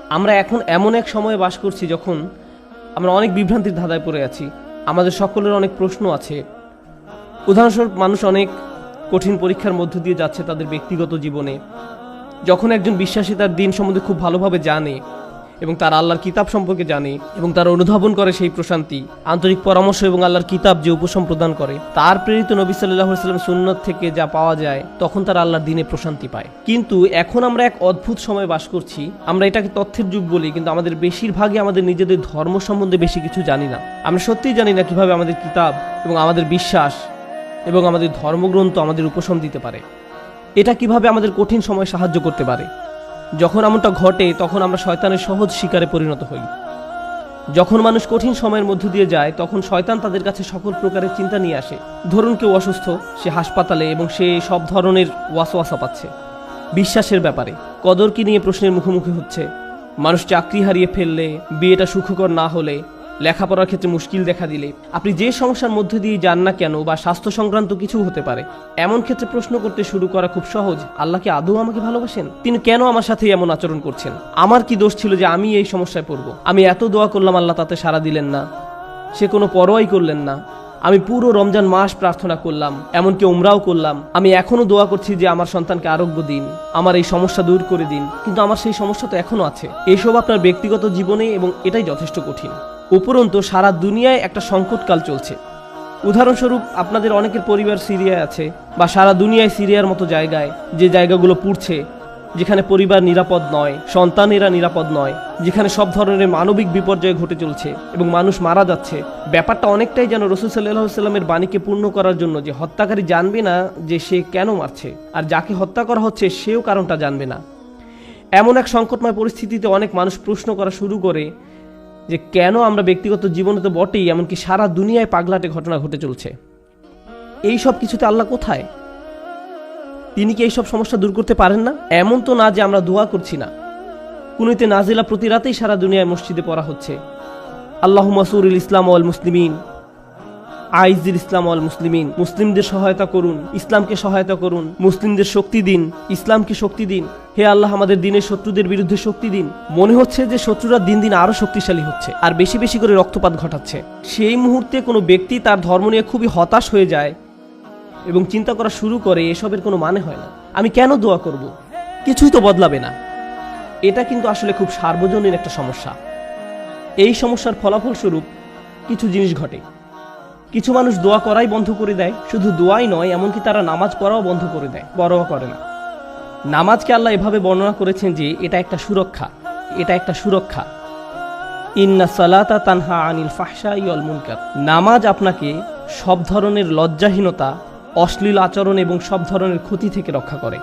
আমরা এখন এমন এক সময়ে বাস করছি যখন আমরা অনেক বিভ্রান্তির ধাঁধায় পড়ে আছি। আমাদের সকলের অনেক প্রশ্ন আছে। উদাহরণস্বরূপ, মানুষ অনেক কঠিন পরীক্ষার মধ্য দিয়ে যাচ্ছে তাদের ব্যক্তিগত জীবনে। যখন একজন বিশ্বাসী তার দিন সম্বন্ধে খুব ভালোভাবে জানে এবং তার আল্লাহর কিতাব সম্পর্কে জানে এবং তার অনুধাবন করে সেই প্রশান্তি, আন্তরিক পরামর্শ এবং আল্লাহর কিতাব যে উপশম প্রদান করে, তার প্রেরিত নবী সাল্লাল্লাহু আলাইহি ওয়াসাল্লাম সুন্নাত থেকে যা পাওয়া যায়, তখন তারা আল্লাহর দিনে প্রশান্তি পায়। কিন্তু এখন আমরা এক অদ্ভুত সময় বাস করছি। আমরা এটাকে তথ্যের যুগ বলি, কিন্তু আমাদের বেশিরভাগই আমাদের নিজেদের ধর্ম সম্বন্ধে বেশি কিছু জানি না। আমরা সত্যিই জানি না কিভাবে আমাদের কিতাব এবং আমাদের বিশ্বাস এবং আমাদের ধর্মগ্রন্থ আমাদের উপশম দিতে পারে। এটা কিভাবে আমাদের কঠিন সময় সাহায্য করতে পারে। যখন এমনটা ঘটে তখন আমরা শয়তানের সহজ শিকারে পরিণত হই। যখন মানুষ কঠিন সময়ের মধ্য দিয়ে যায় তখন শয়তান তাদের কাছে সকল প্রকারের চিন্তা নিয়ে আসে। ধরুন কেউ অসুস্থ, সে হাসপাতালে এবং সে সব ধরনের ওয়াসওয়াসা পাচ্ছে। বিশ্বাসের ব্যাপারে কদর কি নিয়ে প্রশ্নের মুখোমুখি হচ্ছে। মানুষ চাকরি হারিয়ে ফেললে, বিয়েটা সুখকর না হলে, লেখাপড়ার ক্ষেত্রে মুশকিল দেখা দিলে, আপনি যে সমস্যার মধ্যে দিয়ে যান না কেন, বা স্বাস্থ্য সংক্রান্ত কিছু হতে পারে, এমন ক্ষেত্রে প্রশ্ন করতে শুরু করা খুব সহজ। আল্লাহ কি আদৌ আমাকে ভালোবাসেন? তিনি কেন আমার সাথে এমন আচরণ করছেন? আমার কি দোষ ছিল যে আমি এই সমস্যায় পড়ব? আমি এত দোয়া করলাম, আল্লাহ তাতে সাড়া দিলেন না, সে কোনো পরোয়াই করলেন না। আমি পুরো রমজান মাস প্রার্থনা করলাম, এমনকি উমরাও করলাম। আমি এখনো দোয়া করছি যে আমার সন্তানকে আরোগ্য দিন, আমার এই সমস্যা দূর করে দিন, কিন্তু আমার সেই সমস্যা তো এখনো আছে। এসব আপনার ব্যক্তিগত জীবনে, এবং এটাই যথেষ্ট কঠিন। উপরন্তু সারা দুনিয়ায় একটা সংকটকাল চলছে। উদাহরণস্বরূপ, আপনাদের অনেকের পরিবার সিরিয়ায় আছে, বা সারা দুনিয়ায় সিরিয়ার মতো জায়গায়, যে জায়গাগুলো পুড়ছে, যেখানে পরিবার নিরাপদ নয়, সন্তানেরা নিরাপদ নয়, যেখানে সব ধরনের মানবিক বিপর্যয় ঘটে চলছে এবং মানুষ মারা যাচ্ছে। ব্যাপারটা অনেকটাই যেন রাসূল সাল্লাল্লাহু আলাইহি ওয়াসাল্লামের বাণীকে পূর্ণ করার জন্য, যে হত্যাকারী জানবে না যে সে কেন মারছে, আর যাকে হত্যা করা হচ্ছে সেও কারণটা জানবে না। এমন এক সংকটময় পরিস্থিতিতে অনেক মানুষ প্রশ্ন করা শুরু করে যে কেন আমরা ব্যক্তিগত জীবনে তো বটেই, এমনকি সারা দুনিয়ায় পাগলাটে ঘটনা ঘটে চলছে। এই সব কিছুতে আল্লাহ কোথায়? তিনি কি এইসব সমস্যা দূর করতে পারেন না? এমন তো না যে আমরা দোয়া করছি না। কুনুতে নাজিলা প্রতি রাতেই সারা দুনিয়ায় মসজিদে পড়া হচ্ছে। আল্লাহুম্মা সুরিল ইসলাম ওয়াল মুসলিমিন, আইজিল ইসলাম ওয়াল মুসলিমিন। মুসলিমদের সহায়তা করুন, ইসলামকে সহায়তা করুন, মুসলিমদের শক্তি দিন, ইসলামকে শক্তি দিন। হে আল্লাহ, আমাদের দিনের শত্রুদের বিরুদ্ধে শক্তি দিন। মনে হচ্ছে যে শত্রুরা দিন দিন আরো শক্তিশালী হচ্ছে আর বেশি বেশি করে রক্তপাত ঘটাচ্ছে। সেই মুহূর্তে কোনো ব্যক্তি তার ধর্ম নিয়ে খুবই হতাশ হয়ে যায় এবং চিন্তা করা শুরু করে এসবের কোনো মানে হয় না, আমি কেন দোয়া করব, কিছুই তো বদলাবে না। এটা কিন্তু আসলে খুব সার্বজনীন একটা সমস্যা। এই সমস্যার ফলাফল স্বরূপ কিছু জিনিস ঘটে। কিছু মানুষ দোয়া করাই বন্ধ করে দেয়। শুধু দোয়াই নয়, এমনকি তারা নামাজ পড়াও বন্ধ করে দেয়, পরোয়া করে না। নামাজকে আল্লাহ এভাবে বর্ণনা করেছেন যে এটা একটা সুরক্ষা, এটা একটা সুরক্ষা। ইন্না সালাতা তানহা আনিল ফাহশাই ওয়াল মুনকার। নামাজ আপনাকে সব ধরনের লজ্জাহীনতা, অশ্লীল আচরণ এবং সব ধরনের ক্ষতি থেকে রক্ষা করে,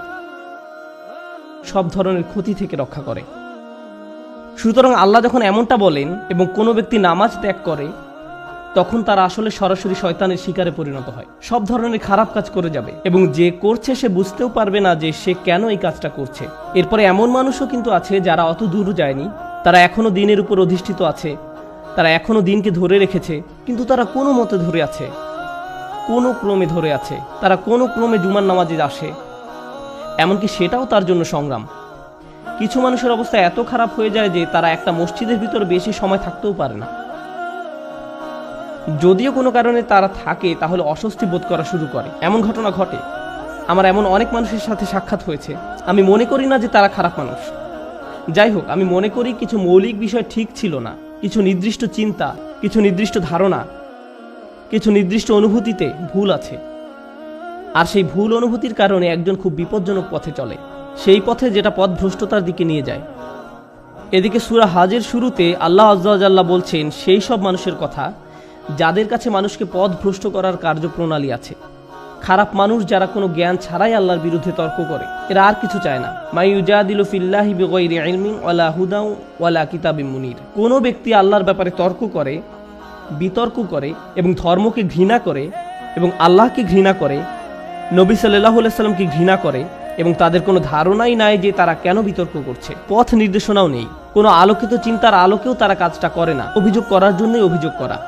সব ধরনের ক্ষতি থেকে রক্ষা করে। সুতরাং আল্লাহ যখন এমনটা বলেন এবং কোনো ব্যক্তি নামাজ ত্যাগ করে, তখন তারা আসলে সরাসরি শয়তানের শিকারে পরিণত হয়, সব ধরনের খারাপ কাজ করে যাবে এবং যে করছে সে বুঝতেও পারবে না যে সে কেন এই কাজটা করছে। এরপরে এমন মানুষও কিন্তু আছে যারা অত দূর যায়নি, তারা এখনো দিনের উপর অধিষ্ঠিত আছে, তারা এখনো দিনকে ধরে রেখেছে, কিন্তু তারা কোনো মতে ধরে আছে, কোনো ক্রমে ধরে আছে, তারা কোনো ক্রমে জুমার নামাজে আসে, এমনকি সেটাও তার জন্য সংগ্রাম। কিছু মানুষের অবস্থা এত খারাপ হয়ে যায় যে তারা একটা মসজিদের ভিতর বেশি সময় থাকতেও পারে না। যদিও কোনো কারণে তারা থাকে, তাহলে অস্বস্তি বোধ করা শুরু করে। এমন ঘটনা ঘটে। আমার এমন অনেক মানুষের সাথে সাক্ষাৎ হয়েছে। আমি মনে করি না যে তারা খারাপ মানুষ। যাই হোক, আমি মনে করি কিছু মৌলিক বিষয় ঠিক ছিল না, কিছু নির্দিষ্ট চিন্তা, কিছু নির্দিষ্ট ধারণা, কিছু নির্দিষ্ট অনুভূতিতে ভুল আছে। আর সেই ভুল অনুভূতির কারণে একজন খুব বিপজ্জনক পথে চলে, সেই পথে যেটা পথভ্রষ্টতার দিকে নিয়ে যায়। এদিকে সূরা হাজের শুরুতে আল্লাহ আযজা ওয়া জাল্লা বলছেন সেই সব মানুষের কথা যাদের কাছে মানুষকে পথভ্রষ্ট করার কার্যপ্রণালী আছে। খারাপ মানুষ যারা কোনো জ্ঞান ছাড়াই আল্লাহর বিরুদ্ধে তর্ক করে, এরা আর কিছু চায় না। মা ইউজাদিলু ফিল্লাহি বিগাইরি ইলমিন ওয়ালা হুদাও ওয়ালা কিতাবিম মুনির। কোনো ব্যক্তি আল্লাহর ব্যাপারে তর্ক করে, বিতর্ক করে এবং ধর্মকে ঘৃণা করে এবং আল্লাহকে ঘৃণা করে, নবী সাল্লাল্লাহু আলাইহি সাল্লামকে ঘৃণা করে এবং তাদের কোনো ধারণাই নাই যে তারা কেন বিতর্ক করছে, পথ নির্দেশনাও নেই, কোনো আলোকিত চিন্তার আলোকেও তারা কাজটা করে না, অভিযোগ করার জন্যই অভিযোগ করা।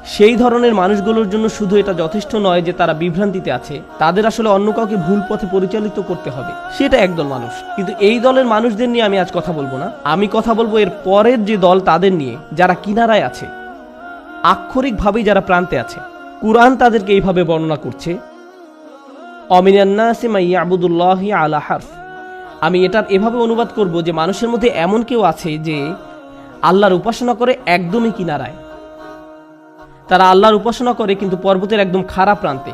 সেই ধরনের মানুষগুলোর জন্য শুধু এটা যথেষ্ট নয় যে তারা বিভ্রান্তিতে আছে, তাদের আসলে অন্য কাউকে ভুল পথে পরিচালিত করতে হবে। সেটা একদল মানুষ। কিন্তু এই দলের মানুষদের নিয়ে আমি আজ কথা বলবো না, আমি কথা বলবো এর পরের যে দল তাদের নিয়ে, যারা কিনারায় আছে, আক্ষরিকভাবেই যারা প্রান্তে আছে। কুরআন তাদেরকে এইভাবে বর্ণনা করছে, অমিনান নাসি মান ইয়াবুদুল্লাহি আলা হারফ। আমি এটার এভাবে অনুবাদ করব যে মানুষের মধ্যে এমন কেউ আছে যে আল্লাহর উপাসনা করে একদমই কিনারায়। তারা আল্লাহর উপাসনা করে কিন্তু পর্বতের একদম খারাপ প্রান্তে।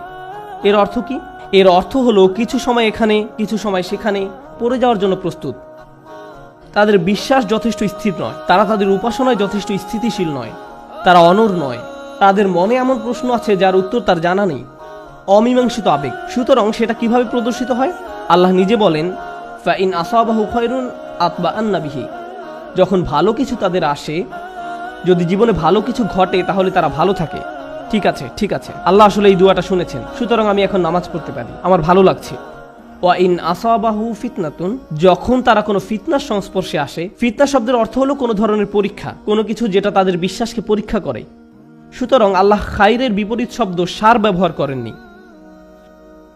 এর অর্থ কি? এর অর্থ হলো কিছু সময় এখানে, কিছু সময় সেখানে পড়ে যাওয়ার জন্য প্রস্তুত। তাদের বিশ্বাস যথেষ্ট স্থির নয়, তারা তাদের উপাসনায় যথেষ্ট স্থিতিশীল নয়, তারা অনড় নয়। তাদের মনে এমন প্রশ্ন আছে যার উত্তর তার জানা নেই, অমীমাংসিত আবেগ। সুতরাং সেটা কিভাবে প্রদর্শিত হয়? আল্লাহ নিজে বলেন, ফাইন আসাবাহু খায়রুন আতবাআন্না বিহি। যখন ভালো কিছু তাদের আসে, যদি জীবনে ভালো কিছু ঘটে, তাহলে তারা ভালো থাকে। ঠিক আছে, ঠিক আছে, আল্লাহ আসলে এই দুয়াটা শুনেছেন, সুতরাং আমি এখন নামাজ পড়তে পারি, আমার ভালো লাগছে। ওয়া ইন আসাবাহু ফিতনাতুন, যখন তারা কোনো ফিতনার সংস্পর্শে আসে, ফিতনা শব্দের অর্থ হলো কোনো ধরনের পরীক্ষা, কোনো কিছু যেটা তাদের বিশ্বাসকে পরীক্ষা করে। সুতরাং আল্লাহ খাইরের বিপরীত শব্দ শার ব্যবহার করেননি,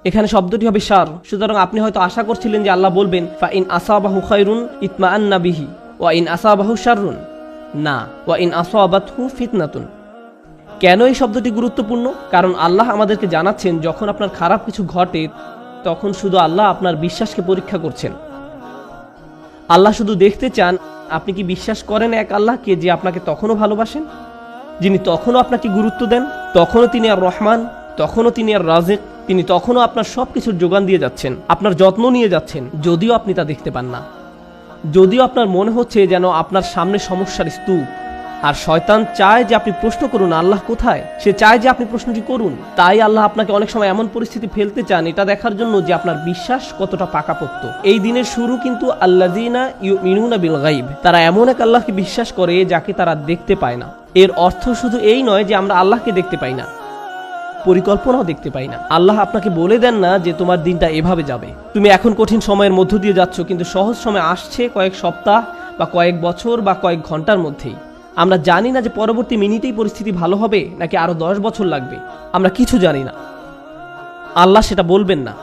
এখানে শব্দটি হবে শার। সুতরাং আপনি হয়তো আশা করছিলেন যে আল্লাহ বলবেন ফা ইন আসাবাহু খায়রুন ইতমাআন্না বিহি ওয়া ইন আসাবাহু শাররুন। না, ওয়া ইন আসাবাতহু ফিতনাতুন। কেন এই শব্দটি গুরুত্বপূর্ণ? কারণ আল্লাহ আমাদেরকে জানাচ্ছেন, যখন আপনার খারাপ কিছু ঘটে, তখন শুধু আল্লাহ আপনার বিশ্বাসকে পরীক্ষা করছেন। আল্লাহ শুধু দেখতে চান আপনি কি বিশ্বাস করেন এক আল্লাহকে যে আপনাকে তখনও ভালোবাসেন, যিনি তখনও আপনাকে গুরুত্ব দেন, তখনও তিনি আর রহমান, তখনও তিনি আর রাজিক, তিনি তখনও আপনার সব কিছুর যোগান দিয়ে যাচ্ছেন, আপনার যত্ন নিয়ে যাচ্ছেন, যদিও আপনি তা দেখতে পান না, যদিও আপনার মনে হচ্ছে যেন আপনার সামনে সমস্যার স্তূপ। আর শয়তান চায় যে আপনি প্রশ্ন করুন আল্লাহ কোথায়, সে চায় যে আপনি প্রশ্নটি করুন। তাই আল্লাহ আপনাকে অনেক সময় এমন পরিস্থিতি ফেলতে চান, এটা দেখার জন্য যে আপনার বিশ্বাস কতটা পাকাপোক্ত। এই দিনের শুরু কিন্তু আল্লাযীনা ইউমিনুনা বিল গায়ব, তারা এমন এক আল্লাহকে বিশ্বাস করে যাকে তারা দেখতে পায় না। এর অর্থ শুধু এই নয় যে আমরা আল্লাহকে দেখতে পাই না, পরিকল্পনাও দেখতে পাই না। আল্লাহ আপনাকে বলে দেন না যে তোমার দিনটা এভাবে যাবে, তুমি এখন কঠিন সময়ের মধ্য দিয়ে যাচ্ছ, কিন্তু সহজ সময় আসছে কয়েক সপ্তাহ বা কয়েক বছর বা কয়েক ঘন্টার মধ্যেই। আমরা জানি না যে পরবর্তী মিনিটেই পরিস্থিতি ভালো হবে নাকি আরো 10 বছর লাগবে, আমরা কিছু জানি না। আল্লাহ সেটা বলবেন না।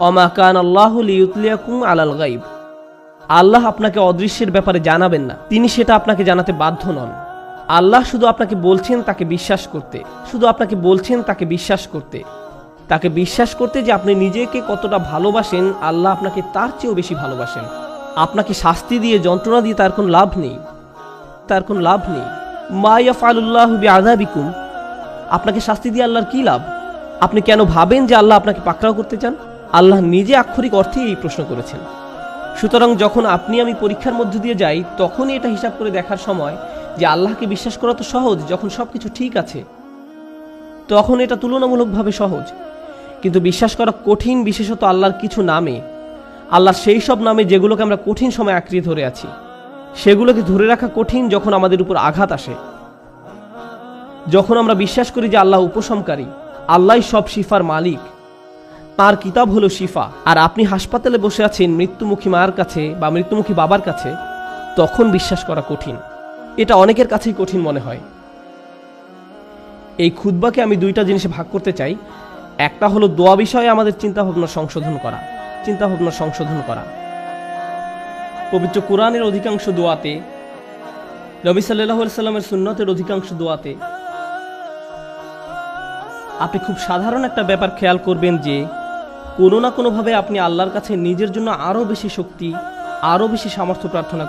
ওমা কান আল্লাহু লিইউতলিয়াকুম আলাল গায়ব, আল্লাহ আপনাকে অদৃশ্যের ব্যাপারে জানাবেন না, তিনি সেটা আপনাকে জানাতে বাধ্য নন। আল্লাহ শুধু আপনাকে বলছেন তাকে বিশ্বাস করতে, শুধু আপনাকে বলছেন তাকে বিশ্বাস করতে, তাকে বিশ্বাস করতে যে আপনি নিজেকে কতটা ভালোবাসেন, আল্লাহ আপনাকে তার চেয়েও বেশি ভালোবাসেন। আপনাকে শাস্তি দিয়ে, যন্ত্রণা দিয়ে তার কোনো লাভ নেই, তার কোনো লাভ নেই। মা ইয়াফআলুল্লাহু বিআযাবিকুম, আপনাকে শাস্তি দিয়ে আল্লাহর কি লাভ? আপনি কেন ভাবেন যে আল্লাহ আপনাকে পাকড়াও করতে চান? আল্লাহ নিজে আক্ষরিক অর্থে এই প্রশ্ন করেছেন। সুতরাং যখন আপনি আমি পরীক্ষার মধ্য দিয়ে যাই, তখনই এটা হিসাব করে দেখার সময় যে আল্লাহকে বিশ্বাস করা তো সহজ, যখন সবকিছু ঠিক আছে তখন এটা তুলনামূলকভাবে সহজ। কিন্তু বিশ্বাস করা কঠিন, বিশেষত আল্লাহর কিছু নামে, আল্লাহর সেই সব নামে যেগুলোকে আমরা কঠিন সময় আঁকড়িয়ে ধরে আছি, সেগুলোকে ধরে রাখা কঠিন যখন আমাদের উপর আঘাত আসে। যখন আমরা বিশ্বাস করি যে আল্লাহ উপশমকারী, আল্লাহই সব শিফার মালিক, তার কিতাব হলো শিফা, আর আপনি হাসপাতালে বসে আছেন মৃত্যুমুখী মার কাছে বা মৃত্যুমুখী বাবার কাছে, তখন বিশ্বাস করা কঠিন। এটা অনেকের কাছেই কঠিন মনে হয়। এই খুতবাকে আমি দুইটা জিনিসে ভাগ করতে চাই। একটা হলো দোয়া বিষয়ে আমাদের চিন্তাভাবনা সংশোধন করা। পবিত্র কোরআনের অধিকাংশ দোয়াতে, নবী সাল্লাল্লাহু আলাইহি সাল্লামের সুন্নতের অধিকাংশ দোয়াতে আপনি খুব সাধারণ একটা ব্যাপার খেয়াল করবেন যে কোনো না কোনোভাবে আপনি আল্লাহর কাছে নিজের জন্য আরও বেশি শক্তি, আরও বেশি সামর্থ্য প্রার্থনা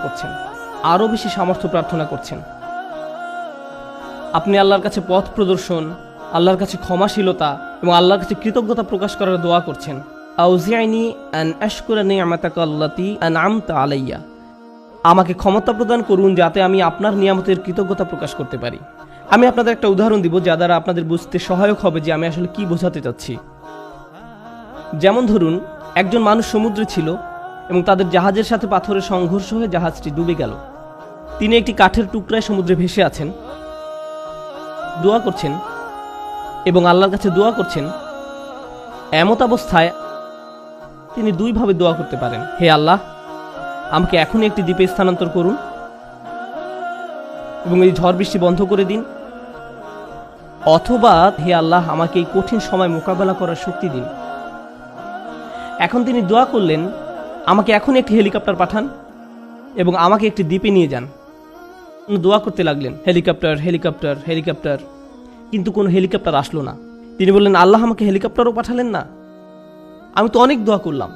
করছেন। আপনি আল্লাহর কাছে পথ প্রদর্শন, আল্লাহর কাছে ক্ষমাশীলতা এবং আল্লাহর কাছে কৃতজ্ঞতা প্রকাশ করার দোয়া করছেন। আউজিআনি আন আশকুরা নি'মাতাকা আল্লাতী আন'আমতা আলাইয়া, আমাকে ক্ষমতা প্রদান করুন যাতে আমি আপনার নিয়ামতের কৃতজ্ঞতা প্রকাশ করতে পারি। আমি আপনাদের একটা উদাহরণ দিব যা দ্বারা আপনাদের বুঝতে সহায়ক হবে যে আমি আসলে কি বোঝাতে চাচ্ছি। যেমন ধরুন, একজন মানুষ সমুদ্রে ছিল এবং তাদের জাহাজের সাথে পাথরের সংঘর্ষ হয়ে জাহাজটি ডুবে গেল। তিনি একটি কাঠের টুকরায় সমুদ্রে ভেসে আছেন, দোয়া করছেন এবং আল্লাহর কাছে দোয়া করছেন। এমত অবস্থায় তিনি দুইভাবে দোয়া করতে পারেন, হে আল্লাহ, আমাকে এখনই একটি দ্বীপে স্থানান্তর করুন এবং এই ঝড় বৃষ্টি বন্ধ করে দিন, অথবা হে আল্লাহ আমাকে এই কঠিন সময় মোকাবেলা করার শক্তি দিন। এখন তিনি দোয়া করলেন, আমাকে এখন একটি হেলিকপ্টার পাঠান এবং আমাকে একটি দ্বীপে নিয়ে যান। দোয়া করতে লাগলেন, হেলিকপ্টার হেলিকপ্টার হেলিকপ্টার, কিন্তু কোনো হেলিকপ্টার আসলো না। তিনি বললেন, আল্লাহ আমাকে হেলিকপ্টারও পাঠালেন না, আমি তো অনেক দোয়া করলাম,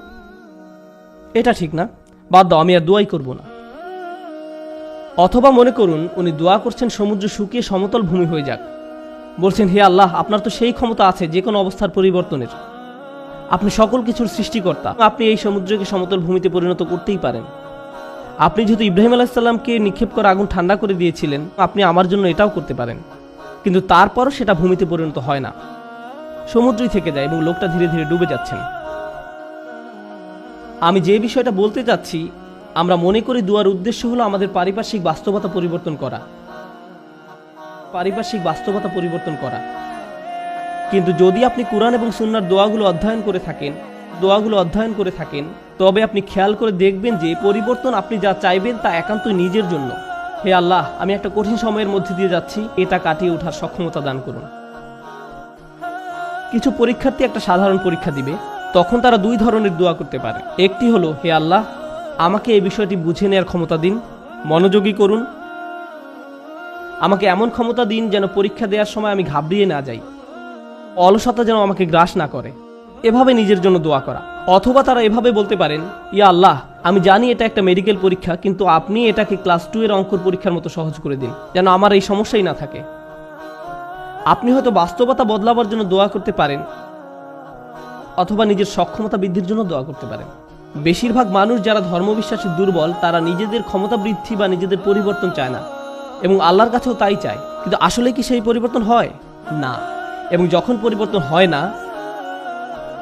এটা ঠিক না, বাদ দাও, আমি আর দোয়াই করব না। অথবা মনে করুন উনি দোয়া করছেন সমুদ্র শুকিয়ে সমতল ভূমি হয়ে যাক, বলছেন হে আল্লাহ আপনার তো সেই ক্ষমতা আছে যে কোনো অবস্থার পরিবর্তনের, আপনি সকল কিছুর সৃষ্টিকর্তা, আপনি এই সমুদ্রকে সমতল ভূমিতে পরিণত করতেই পারেন। আপনি যেহেতু ইব্রাহিম আলাইহিস সালামকে নিক্ষেপ করা আগুন ঠান্ডা করে দিয়েছিলেন, আপনি আমার জন্য এটাও করতে পারেন। কিন্তু তারপরও সেটা ভূমিতে পরিণত হয় না, সমুদ্রই থেকে যায় এবং লোকটা ধীরে ধীরে ডুবে যাচ্ছেন। আমি যে বিষয়টা বলতে চাচ্ছি, আমরা মনে করি দোয়ার উদ্দেশ্য হলো আমাদের পারিপার্শ্বিক বাস্তবতা পরিবর্তন করা, পারিপার্শ্বিক বাস্তবতা পরিবর্তন করা। কিন্তু যদি আপনি কুরআন এবং সুন্নাহর দোয়াগুলো অধ্যয়ন করে থাকেন, তবে আপনি খেয়াল করে দেখবেন যে পরিবর্তন আপনি যা চাইবেন তা একান্তই নিজের জন্য। হে আল্লাহ, আমি একটা কঠিন সময়ের মধ্যে দিয়ে যাচ্ছি, এটা কাটিয়ে ওঠার সক্ষমতা দান করুন। কিছু পরীক্ষার্থী একটা সাধারণ পরীক্ষা দিবে, তখন তারা দুই ধরনের দোয়া করতে পারে। একটি হলো, হে আল্লাহ আমাকে এই বিষয়টি বুঝে নেওয়ার ক্ষমতা দিন, মনোযোগী করুন, আমাকে এমন ক্ষমতা দিন যেন পরীক্ষা দেওয়ার সময় আমি ঘাবড়িয়ে না যাই, অলসতা যেন আমাকে গ্রাস না করে, এভাবে নিজের জন্য দোয়া করা। অথবা তারা এভাবে বলতে পারেন, ইয়া আল্লাহ আমি জানি এটা একটা মেডিকেল পরীক্ষা, কিন্তু আপনি এটাকে ক্লাস 2 এর অঙ্কর পরীক্ষার মতো সহজ করে দিন, যেন আমার এই সমস্যাই না থাকে। আপনি হয়তো বাস্তবতা বদলাবার জন্য দোয়া করতে পারেন, অথবা নিজের সক্ষমতা বৃদ্ধির জন্য দোয়া করতে পারেন। বেশিরভাগ মানুষ যারা ধর্মবিশ্বাসে দুর্বল, তারা নিজেদের ক্ষমতা বৃদ্ধি বা নিজেদের পরিবর্তন চায় না, এবং আল্লাহর কাছেও তাই চায়। কিন্তু আসলে কি সেই পরিবর্তন হয় না? এবং যখন পরিবর্তন হয় না,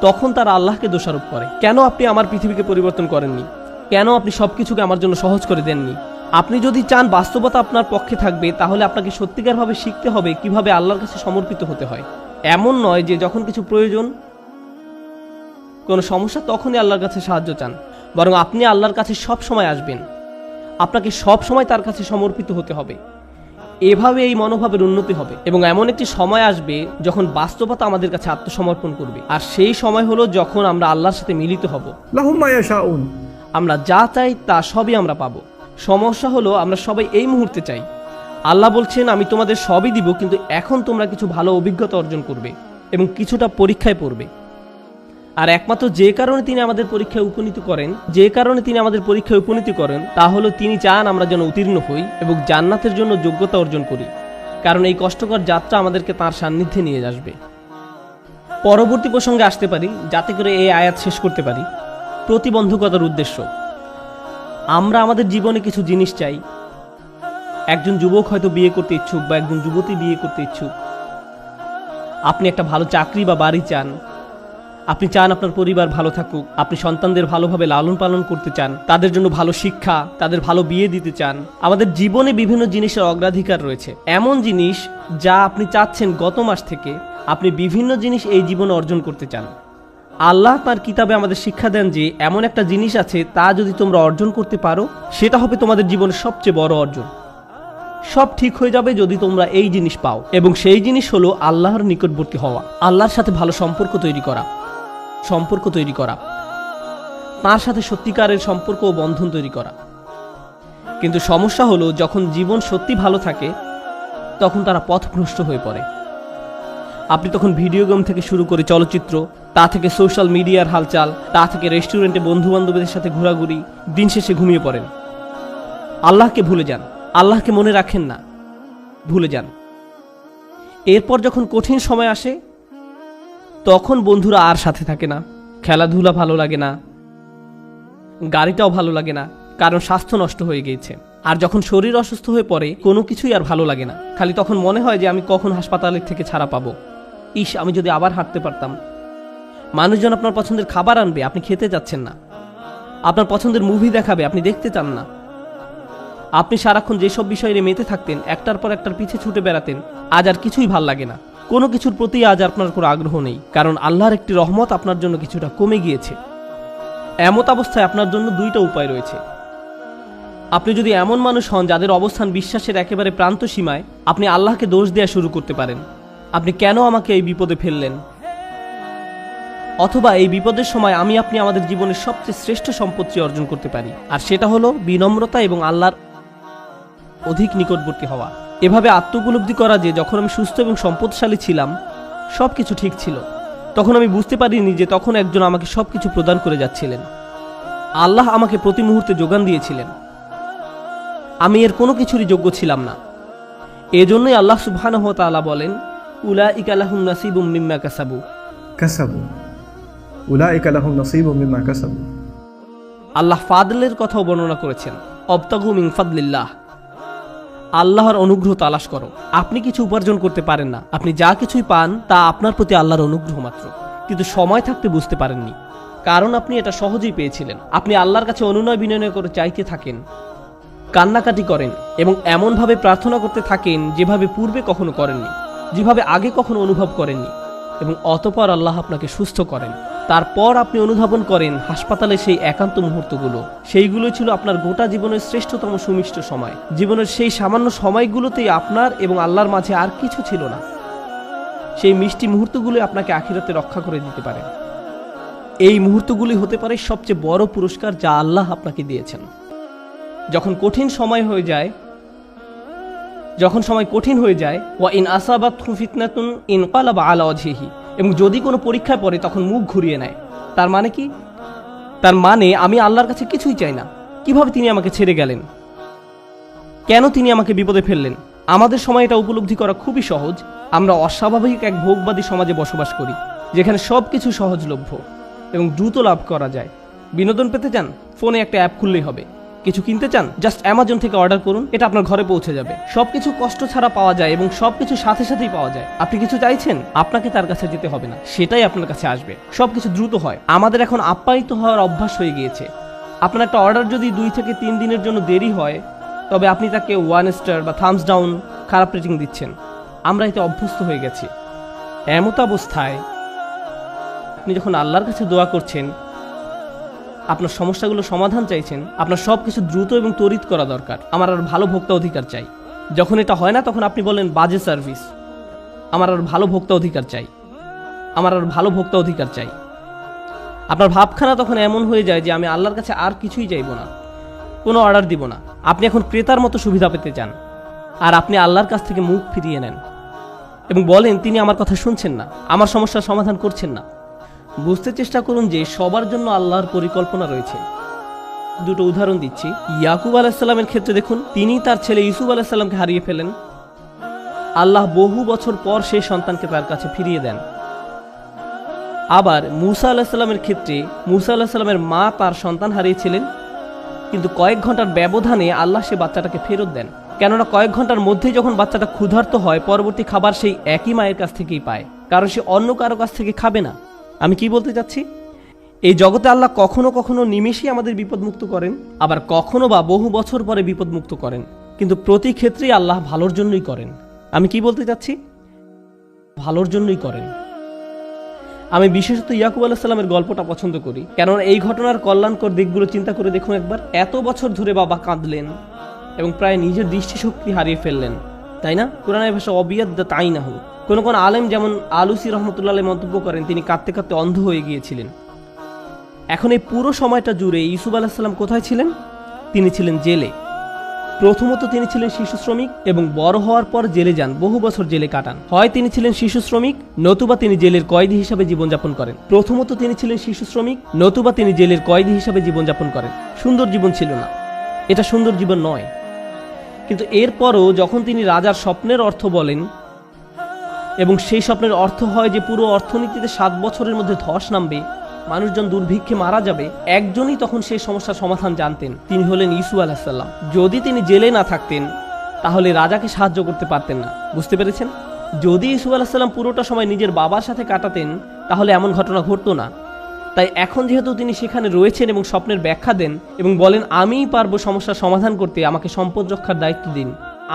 তখন তারা আল্লাহকে দোষারোপ করে, কেন আপনি আমার পৃথিবীকে পরিবর্তন করেননি, কেন আপনি সবকিছুকে আমার জন্য সহজ করে দেননি। আপনি যদি চান বাস্তবতা আপনার পক্ষে থাকবে, তাহলে আপনাকে সত্যিকারভাবে শিখতে হবে কিভাবে আল্লাহর কাছে সমর্পিত হতে হয়। এমন নয় যে যখন কিছু প্রয়োজন, কোনো সমস্যা, তখনই আল্লাহর কাছে সাহায্য চান, বরং আপনি আল্লাহর কাছে সব সময় আসবেন, আপনাকে সব সময় তার কাছে সমর্পিত হতে হবে। এভাবে এই মনোভাবের উন্নতি হবে এবং এমন একটি সময় আসবে যখন বাস্তবতা আমাদের কাছে আত্মসমর্পণ করবে। আর সেই সময় হলো যখন আমরা আল্লাহর সাথে মিলিত হব। লাহুম মা ইয়াশাউন, আমরা যা চাই তা সবই আমরা পাবো। সমস্যা হলো আমরা সবাই এই মুহূর্তে চাই। আল্লাহ বলছেন, আমি তোমাদের সবই দিব, কিন্তু এখন তোমরা কিছু ভালো অভিজ্ঞতা অর্জন করবে এবং কিছুটা পরীক্ষায় পড়বে। আর একমাত্র যে কারণে তিনি আমাদের পরীক্ষায় উপনীত করেন তা হলো তিনি চান আমরা যেন উত্তীর্ণ হই এবং জান্নাতের জন্য যোগ্যতা অর্জন করি, কারণ এই কষ্টকর যাত্রা আমাদেরকে তাঁর সান্নিধ্যে নিয়ে আসবে। পরবর্তী প্রসঙ্গে আসতে পারি, যাতে করে এই আয়াত শেষ করতে পারি। প্রতিবন্ধকতার উদ্দেশ্য, আমরা আমাদের জীবনে কিছু জিনিস চাই। একজন যুবক হয়তো বিয়ে করতে ইচ্ছুক বা একজন যুবতী বিয়ে করতে ইচ্ছুক। আপনি একটা ভালো চাকরি বা বাড়ি চান, আপনি চান আপনার পরিবার ভালো থাকুক, আপনি সন্তানদের ভালোভাবে লালন পালন করতে চান, তাদের জন্য ভালো শিক্ষা, তাদের ভালো বিয়ে দিতে চান। আমাদের জীবনে বিভিন্ন জিনিসের অগ্রাধিকার রয়েছে, এমন জিনিস যা আপনি চাচ্ছেন গত মাস থেকে। আপনি বিভিন্ন জিনিস এই জীবনে অর্জন করতে চান। আল্লাহ তার কিতাবে আমাদের শিক্ষা দেন যে এমন একটা জিনিস আছে, তা যদি তোমরা অর্জন করতে পারো, সেটা হবে তোমাদের জীবনের সবচেয়ে বড় অর্জন। সব ঠিক হয়ে যাবে যদি তোমরা এই জিনিস পাও, এবং সেই জিনিস হলো আল্লাহর নিকটবর্তী হওয়া, আল্লাহর সাথে ভালো সম্পর্ক তৈরি করা, তার সাথে সত্যিকারের সম্পর্ক ও বন্ধন তৈরি করা। কিন্তু সমস্যা হলো যখন জীবন সত্যি ভালো থাকে, তখন তারা পথভ্রষ্ট হয়ে পড়ে। আপনি তখন ভিডিও গেম থেকে শুরু করে চলচ্চিত্র, তা থেকে সোশ্যাল মিডিয়ার হালচাল, তা থেকে রেস্টুরেন্টে বন্ধু বান্ধবদের সাথে ঘোরাঘুরি, দিন শেষে ঘুমিয়ে পড়েন। আল্লাহকে ভুলে যান, আল্লাহকে মনে রাখেন না, ভুলে যান। এরপর যখন কঠিন সময় আসে, তখন বন্ধুরা আর সাথে থাকে না, খেলাধুলা ভালো লাগে না, গাড়িটাও ভালো লাগে না, কারণ স্বাস্থ্য নষ্ট হয়ে গিয়েছে। আর যখন শরীর অসুস্থ হয়ে পড়ে, কোনো কিছুই আর ভালো লাগে না, খালি তখন মনে হয় যে আমি কখন হাসপাতালের থেকে ছাড়া পাবো, ইস আমি যদি আবার হাঁটতে পারতাম। মানুষজন আপনার পছন্দের খাবার আনবে, আপনি খেতে যাচ্ছেন না। আপনার পছন্দের মুভি দেখাবে, আপনি দেখতে চান না। আপনি সারাক্ষণ যেসব বিষয়ে মেতে থাকতেন, একটার পর একটার পিছে ছুটে বেড়াতেন, আজ আর কিছুই ভাল লাগে না। কোনো কিছুর প্রতি আজ আপনার কোনো আগ্রহ নেই, কারণ আল্লাহর একটি রহমত আপনার জন্য কিছুটা কমে গিয়েছে। এমত অবস্থায় আপনার জন্য দুইটা উপায় রয়েছে। আপনি যদি এমন মানুষ হন যাদের অবস্থান বিশ্বাসের একেবারে প্রান্ত সীমায়, আপনি আল্লাহকে দোষ দেওয়া শুরু করতে পারেন। আপনি কেন আমাকে এই বিপদে ফেললেন? অথবা এই বিপদের সময় আপনি আমাদের জীবনের সবচেয়ে শ্রেষ্ঠ সম্পত্তি অর্জন করতে পারি, আর সেটা হলো বিনম্রতা এবং আল্লাহর অধিক নিকটবর্তী হওয়া। এভাবে আত্মোপলব্ধি করা যে যখন আমি সুস্থ এবং সম্পদশালী ছিলাম, সব কিছু ঠিক ছিল, তখন আমি বুঝতে পারিনি যে তখন একজন আমাকে সব কিছু প্রদান করে যাচ্ছিলেন। আল্লাহ আমাকে প্রতি মুহূর্তে যোগান দিয়েছিলেন। আমি এর কোনো কিছুরই যোগ্য ছিলাম না। এজন্যই আল্লাহ সুবহানাহু ওয়া তাআলা বলেন, উলাইকা লাহুম নাসিবুম মিম্মা কাসাবু। আল্লাহ ফাদলের কথাও বর্ণনা করেছেন, অবতাগু মিন ফাদলিল্লাহ, আল্লাহর অনুগ্রহ তালাশ করো। আপনি কিছু উপার্জন করতে পারেন না, আপনি যা কিছুই পান তা আপনার প্রতি আল্লাহর অনুগ্রহ মাত্র, কিন্তু সময় থাকতে বুঝতে পারেননি, কারণ আপনি এটা সহজেই পেয়েছিলেন। আপনি আল্লাহর কাছে অনুনয় বিনয় করে চাইতে থাকেন, কান্নাকাটি করেন এবং এমনভাবে প্রার্থনা করতে থাকেন যেভাবে পূর্বে কখনো করেননি, যেভাবে আগে কখনো অনুভব করেননি, এবং অতঃপর আল্লাহ আপনাকে সুস্থ করেন। তারপর আপনি অনুধাবন করেন হাসপাতালে সেই একান্ত মুহূর্তগুলো, সেইগুলোই ছিল আপনার গোটা জীবনের শ্রেষ্ঠতম সুমিষ্ট সময়। জীবনের সেই সামান্য সময়গুলোতেই আপনার এবং আল্লাহর মাঝে আর কিছু ছিল না। সেই মিষ্টি মুহূর্তগুলো আপনাকে আখিরাতে রক্ষা করে দিতে পারে। এই মুহূর্তগুলি হতে পারে সবচেয়ে বড় পুরস্কার যা আল্লাহ আপনাকে দিয়েছেন। যখন সময় কঠিন হয়ে যায়, ওয়া ইন আসাবাতহু ফিতনাতুন ইনকালাবা আলা ওয়াজহিহি, এবং যদি কোনো পরীক্ষায় পড়ে তখন মুখ ঘুরিয়ে নেয়। তার মানে কি? তার মানে আমি আল্লাহর কাছে কিছুই চাই না। কিভাবে তিনি আমাকে ছেড়ে গেলেন? কেন তিনি আমাকে বিপদে ফেললেন? আমাদের সময় এটা উপলব্ধি করা খুবই সহজ। আমরা অস্বাভাবিক এক ভোগবাদী সমাজে বসবাস করি, যেখানে সব কিছু সহজলভ্য এবং দ্রুত লাভ করা যায়। বিনোদন পেতে চান? ফোনে একটা অ্যাপ খুললেই হবে। কিছু কিনতে চান? জাস্ট অ্যামাজন থেকে অর্ডার করুন, এটা আপনার ঘরে পৌঁছে যাবে। সবকিছু কষ্ট ছাড়া পাওয়া যায় এবং সবকিছু সাথে সাথেই পাওয়া যায়। আপনি কিছু চাইছেন, আপনাকে তার কাছে যেতে হবে না, সেটাই আপনার কাছে আসবে। সবকিছু দ্রুত হয়। আমাদের এখন আপ্যায়িত হওয়ার অভ্যাস হয়ে গিয়েছে। আপনার একটা অর্ডার যদি 2 থেকে 3 দিনের জন্য দেরি হয়, তবে আপনি তাকে 1 স্টার বা থামস ডাউন খারাপ রেটিং দিচ্ছেন। আমরা এতে অভ্যস্ত হয়ে গেছি। এমত অবস্থায় আপনি যখন আল্লাহর কাছে দোয়া করছেন, আপনার সমস্যাগুলো সমাধান চাইছেন, আপনার সব কিছু দ্রুত এবং ত্বরিত করা দরকার। আমার আর ভালো ভোক্তা অধিকার চাই। যখন এটা হয় না, তখন আপনি বলেন বাজে সার্ভিস। আমার আর ভালো ভোক্তা অধিকার চাই, আমার আর ভালো ভোক্তা অধিকার চাই। আপনার ভাবখানা তখন এমন হয়ে যায় যে আমি আল্লাহর কাছে আর কিছুই চাইব না, কোনো অর্ডার দিব না। আপনি এখন ক্রেতার মতো সুবিধা পেতে চান, আর আপনি আল্লাহর কাছ থেকে মুখ ফিরিয়ে নেন এবং বলেন তিনি আমার কথা শুনছেন না, আমার সমস্যার সমাধান করছেন না। বুঝতে চেষ্টা করুন যে সবার জন্য আল্লাহর পরিকল্পনা রয়েছে। দুটো উদাহরণ দিচ্ছি। ইয়াকুব আলাইহিসসালামের ক্ষেত্রে দেখুন, তিনি তার ছেলে ইউসুফ আলাইহিসসালামকে হারিয়ে ফেলেন। আল্লাহ বহু বছর পর সেই সন্তানকে তার কাছে ফিরিয়ে দেন। আবার মূসা আলাইহিসসালামের ক্ষেত্রে মূসা আলাইহিসসালামের মা তার সন্তান হারিয়েছিলেন, কিন্তু কয়েক ঘন্টার ব্যবধানে আল্লাহ সে বাচ্চাটাকে ফেরত দেন। কেননা কয়েক ঘন্টার মধ্যেই যখন বাচ্চাটা ক্ষুধার্ত হয়, পরবর্তী খাবার সেই একই মায়ের কাছ থেকেই পায়, কারণ সে অন্য কারো কাছ থেকে খাবে না। আমি কি বলতে চাচ্ছি? এই জগতে আল্লাহ কখনো কখনো নিমেষেই আমাদের বিপদমুক্ত করেন, আবার কখনো বা বহু বছর পরে বিপদমুক্ত করেন, কিন্তু প্রতি ক্ষেত্রেই আল্লাহ ভালোর জন্যই করেন। আমি কি বলতে চাচ্ছি? ভালোর জন্যই করেন। আমি বিশেষত ইয়াকুব আলাইহিস সালামের গল্পটা পছন্দ করি, কেননা এই ঘটনার কল্যাণকর দিকগুলো চিন্তা করে দেখুন একবার। এত বছর ধরে বাবা কাঁদলেন এবং প্রায় নিজের দৃষ্টিশক্তি হারিয়ে ফেললেন, তাই না? কোরআনের ভাষা অবিয়াদ্দা তাই না হোক। কোন আলেম যেমন আলুসি রহমতুল্লাহ আলাইহি মন্তব্য করেন তিনি কাঁদতে কাঁদতে অন্ধ হয়ে গিয়েছিলেন। এখন এই পুরো সময়টা জুড়ে ইউসুফ আলাইহিস সালাম কোথায় ছিলেন? তিনি ছিলেন জেলে। প্রথমত তিনি ছিলেন শিশু শ্রমিক এবং বড় হওয়ার পর জেলে যান, বহু বছর জেলে কাটান। হয় তিনি ছিলেন শিশু শ্রমিক, নতুবা তিনি জেলের কয়েদি হিসাবে জীবনযাপন করেন। প্রথমত তিনি ছিলেন শিশু শ্রমিক, নতুবা তিনি জেলের কয়েদি হিসাবে জীবনযাপন করেন। সুন্দর জীবন ছিল না, এটা সুন্দর জীবন নয়। কিন্তু এরপরও যখন তিনি রাজার স্বপ্নের অর্থ বলেন এবং সেই স্বপ্নের অর্থ হয় যে পুরো অর্থনীতিতে 7 বছরের মধ্যে ধস নামবে, মানুষজন দুর্ভিক্ষে মারা যাবে, একজনই তখন সেই সমস্যার সমাধান জানতেন, তিনি হলেন ইউসুফ আলাইহিস সালাম। যদি তিনি জেলে না থাকতেন তাহলে রাজাকে সাহায্য করতে পারতেন না। বুঝতে পেরেছেন? যদি ইউসুফ আলাইহিস সালাম পুরোটা সময় নিজের বাবার সাথে কাটাতেন তাহলে এমন ঘটনা ঘটতো না। তাই এখন যেহেতু তিনি সেখানে রয়েছেন এবং স্বপ্নের ব্যাখ্যা দেন এবং বলেন আমিই পারবো সমস্যার সমাধান করতে, আমাকে সম্পদ রক্ষার দায়িত্ব দিন,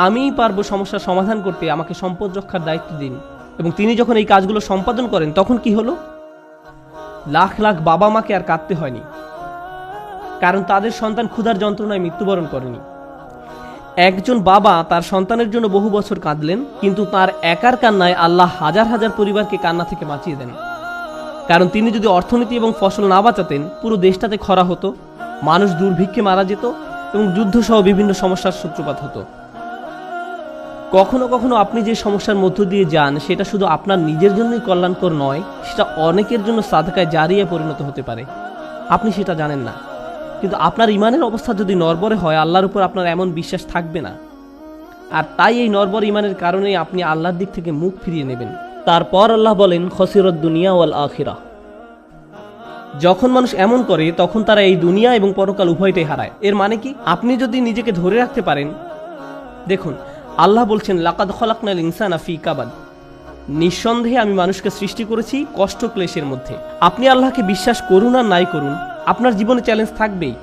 আমিই পারবো সমস্যার সমাধান করতে, আমাকে সম্পদ রক্ষার দায়িত্ব দিন, এবং তিনি যখন এই কাজগুলো সম্পাদন করেন তখন কি হলো? লাখ লাখ বাবা মাকে আর কাঁদতে হয়নি, কারণ তাদের সন্তান ক্ষুধার যন্ত্রণায় মৃত্যুবরণ করেনি। একজন বাবা তার সন্তানের জন্য বহু বছর কাঁদলেন, কিন্তু তার একার কান্নায় আল্লাহ হাজার হাজার পরিবারকে কান্না থেকে বাঁচিয়ে দেন। কারণ তিনি যদি অর্থনীতি এবং ফসল না বাঁচাতেন, পুরো দেশটাতে খরা হতো, মানুষ দুর্ভিক্ষে মারা যেত এবং যুদ্ধ সহ বিভিন্ন সমস্যার সূত্রপাত হতো। কখনো কখনো আপনি যে সমস্যার মধ্য দিয়ে যান সেটা শুধু আপনার নিজের জন্যই কল্যাণকর নয়, সেটা অনেকের জন্য সাদকায় জারিয়া পরিণত হতে পারে। আপনি সেটা জানেন না, কিন্তু আপনার ইমানের অবস্থা যদি নড়বড়ে হয়, আল্লাহর উপর আপনার এমন বিশ্বাস থাকবে না। আর তাই এই নড়বড় ইমানের কারণেই আপনি আল্লাহর দিক থেকে মুখ ফিরিয়ে নেবেন। তারপর আল্লাহ বলেন, খসিরত দুনিয়া ওয়াল আখিরা। যখন মানুষ এমন করে তখন তারা এই দুনিয়া এবং পরকাল উভয়টাই হারায়। এর মানে কি? আপনি যদি নিজেকে ধরে রাখতে পারেন, দেখুন আল্লাহ বলছেন, লাকাদ খলাকনাল ইনসানা ফি কাবাদ। নিঃসন্দেহে আমি মানুষকে সৃষ্টি করেছি কষ্ট ক্লেশের মধ্যে। আপনি আল্লাহকে বিশ্বাস করুন আর নাই করুন, আপনার জীবনে চ্যালেঞ্জ থাকবেই।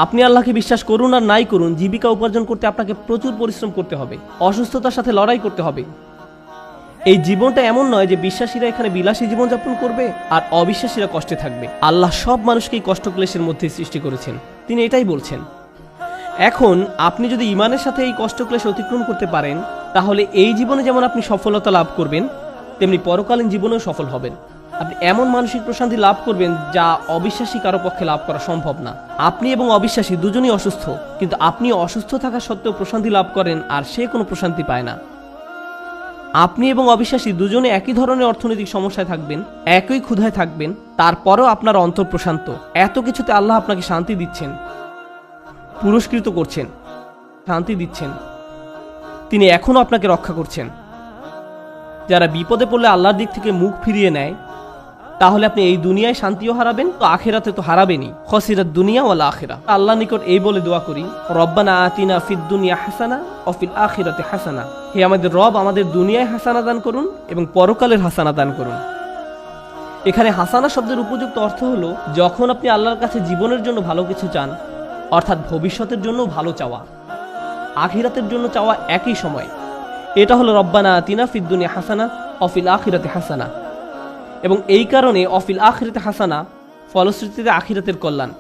আপনি আল্লাহকে বিশ্বাস করুন আর নাই করুন, জীবিকা উপার্জন করতে আপনাকে প্রচুর পরিশ্রম করতে হবে, অসুস্থতার সাথে লড়াই করতে হবে। এই জীবনটা এমন নয় যে বিশ্বাসীরা এখানে বিলাসী জীবনযাপন করবে আর অবিশ্বাসীরা কষ্টে থাকবে। আল্লাহ সব মানুষকেই কষ্ট ক্লেশের মধ্যে সৃষ্টি করেছেন, তিনি এটাই বলছেন। এখন আপনি যদি ইমানের সাথে এই কষ্ট ক্লেশ অতিক্রম করতে পারেন, তাহলে এই জীবনে যেমন আপনি সফলতা লাভ করবেন, তেমনি পরকালীন জীবনেও সফল হবেন। আপনি এমন মানসিক প্রশান্তি লাভ করবেন যা অবিশ্বাসী কারো পক্ষে লাভ করা সম্ভব না। আপনি এবং অবিশ্বাসী দুজনই অসুস্থ, কিন্তু আপনি অসুস্থ থাকা সত্ত্বেও প্রশান্তি লাভ করেন আর সে কোনো প্রশান্তি পায় না। আপনি এবং অবিশ্বাসী দুজনে একই ধরনের অর্থনৈতিক সমস্যায় থাকবেন, একই ক্ষুধায় থাকবেন, তারপরেও আপনার অন্তর প্রশান্ত। এত কিছুতে আল্লাহ আপনাকে শান্তি দিচ্ছেন, পুরস্কৃত করছেন, শান্তি দিচ্ছেন। তিনি এখনো আপনাকে রক্ষা করছেন। যারা বিপদে পড়লে আল্লাহর দিক থেকে মুখ ফিরিয়ে নেয়, তাহলে আপনি এই দুনিয়ায় শান্তিও হারাবেন, তো আখিরাতে তো হারাবেনই। খসিরাত দুনিয়া ওয়াল আখিরা। আল্লাহ নিকট এই বলে দোয়া করি, রব্বানা আতিনা ফিদ দুনিয়া হাসানা ওয়া ফিল আখিরাতি হাসানা। হে আমাদের রব, আমাদের দুনিয়ায় হাসানা দান করুন এবং পরকালের হাসানা দান করুন। এখানে হাসানা শব্দের উপযুক্ত অর্থ হলো, যখন আপনি আল্লাহর কাছে জীবনের জন্য ভালো কিছু চান, অর্থাৎ ভবিষ্যতের জন্য ভালো চাওয়া, আখিরাতের জন্য চাওয়া একই সময়। এটা হলো রব্বানা আতিনা ফিদ দুনিয়া হাসানা ওয়া ফিল আখিরাতি হাসানা। এবং এই কারণে অফিল আখিরাতে হাসানা, ফলশ্রুতিতে আখিরাতের কল্যাণ,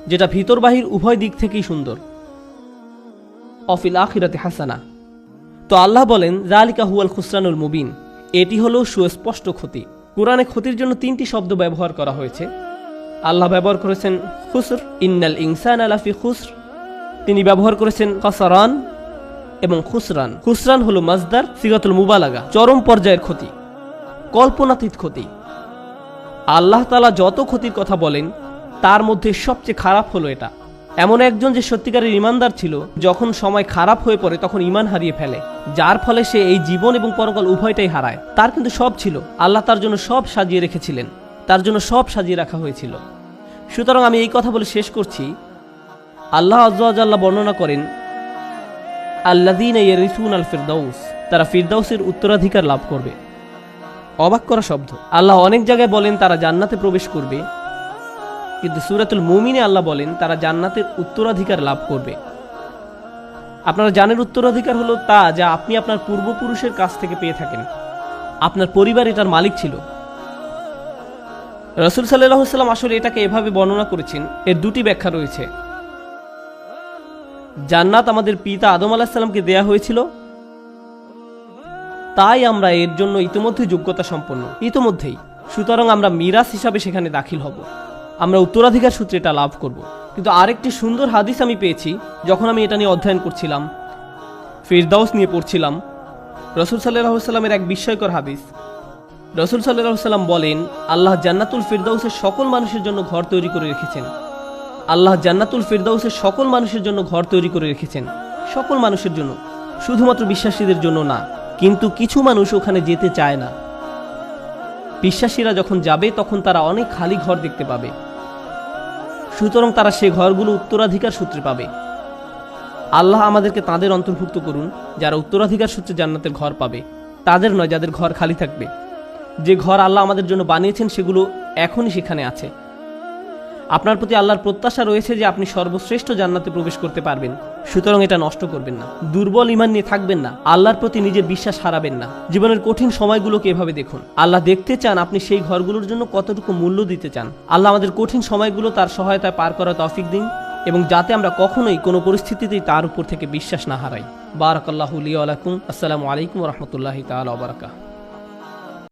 যেটা ভিতর বাহির উভয় দিক থেকেই সুন্দর। অফিল আখিরাতে হাসানা। তো আল্লাহ বলেন, যালিকা হুয়াল খুসরানুল মুবিন। এটি হলো সুস্পষ্ট ক্ষতি। কোরআনে ক্ষতির জন্য 3টি শব্দ ব্যবহার করা হয়েছে। আল্লাহ ব্যবহার করেছেন খুসর, ইন্নাল ইনসানা লাফি খুসর। তিনি ব্যবহার করেছেন খসরান এবং খুসরান। খুসরান হলো মাজদার সিগাতুল মুবালাগা, চরম পর্যায়ের ক্ষতি, কল্পনাতীত ক্ষতি। আল্লাহ তাআলা যত ক্ষতির কথা বলেন তার মধ্যে সবচেয়ে খারাপ হলো এটা। এমন একজন যে সত্যিকারের ইমানদার ছিল, যখন সময় খারাপ হয়ে পড়ে তখন ইমান হারিয়ে ফেলে, যার ফলে সে এই জীবন এবং পরকাল উভয়টাই হারায়। তার কিন্তু সব ছিল, আল্লাহ তার জন্য সব সাজিয়ে রেখেছিলেন, তার জন্য সব সাজিয়ে রাখা হয়েছিল। সুতরাং আমি এই কথা বলে শেষ করছি, আল্লাহ আযজা ওয়া জাল্লা বর্ণনা করেন, আল্লাযীনা ইয়ারিসুনাল ফিরদাউস, তারা ফিরদাউসের উত্তরাধিকার লাভ করবে। অবাক করা শব্দ। আল্লাহ অনেক জায়গায় বলেন তারা জান্নাতে প্রবেশ করবে, কিন্তু সূরাতুল মুমিনে আল্লাহ বলেন তারা জান্নাতের উত্তরাধিকার লাভ করবে। আপনারা জানেন উত্তরাধিকার হলো তা যা আপনি আপনার পূর্বপুরুষের কাছ থেকে পেয়ে থাকেন। আপনার পরিবার এটার মালিক ছিল। রাসূল সাল্লাল্লাহু আলাইহি ওয়াসাল্লাম আসলে এটাকে এভাবে বর্ণনা করেছেন। এর 2টি ব্যাখ্যা রয়েছে। জান্নাত আমাদের পিতা আদম আলাইহিস সালামকে দেয়া হয়েছিল, তাই আমরা এর জন্য ইতিমধ্যে যোগ্যতা সম্পন্ন, ইতিমধ্যেই। সুতরাং আমরা মিরাস হিসাবে সেখানে দাখিল হব, আমরা উত্তরাধিকার সূত্রে এটা লাভ করব। কিন্তু আরেকটি সুন্দর হাদিস আমি পেয়েছি যখন আমি এটা নিয়ে অধ্যয়ন করছিলাম, ফিরদাউস নিয়ে পড়ছিলাম। রাসূল সাল্লাল্লাহু আলাইহি ওয়াসাল্লামের এক বিস্ময়কর হাদিস। রাসূল সাল্লাল্লাহু আলাইহি ওয়াসাল্লাম বলেন, আল্লাহ জান্নাতুল ফিরদাউসের সকল মানুষের জন্য ঘর তৈরি করে রেখেছেন। আল্লাহ জান্নাতুল ফিরদাউসের সকল মানুষের জন্য ঘর তৈরি করে রেখেছেন, সকল মানুষের জন্য, শুধুমাত্র বিশ্বাসীদের জন্য না। কিন্তু কিছু মানুষ ওখানে যেতে চায় না। বিশ্বাসীরা যখন যাবে তখন তারা অনেক খালি ঘর দেখতে পাবে, সুতরাং তারা সে ঘরগুলো উত্তরাধিকার সূত্রে পাবে। আল্লাহ আমাদেরকে তাদের অন্তর্ভুক্ত করুন যারা উত্তরাধিকার সূত্রে জান্নাতের ঘর পাবে, তাদের নয় যাদের ঘর খালি থাকবে। যে ঘর আল্লাহ আমাদের জন্য বানিয়েছেন সেগুলো এখনই সেখানে আছে। আপনার প্রতি আল্লাহর প্রত্যাশা রয়েছে যে আপনি সর্বশ্রেষ্ঠ জান্নাতে প্রবেশ করতে পারবেন, সুতরাং এটা নষ্ট করবেন না। দুর্বল ঈমান নিয়ে থাকবেন না, আল্লাহর প্রতি নিজের বিশ্বাস হারাবেন না। জীবনের কঠিন সময়গুলোকে এভাবে দেখুন, আল্লাহ দেখতে চান আপনি সেই ঘরগুলোর জন্য কতটুকু মূল্য দিতে চান। আল্লাহ আমাদের কঠিন সময়গুলো তার সহায়তায় পার করার তৌফিক দিন এবং যাতে আমরা কখনোই কোনো পরিস্থিতিতেই তার উপর থেকে বিশ্বাস না হারাই। বারাকাল্লাহু লি ওয়া লাকুম। আসসালামু আলাইকুম ওয়া রাহমাতুল্লাহি তাআলা ওয়া বারাকাতুহু।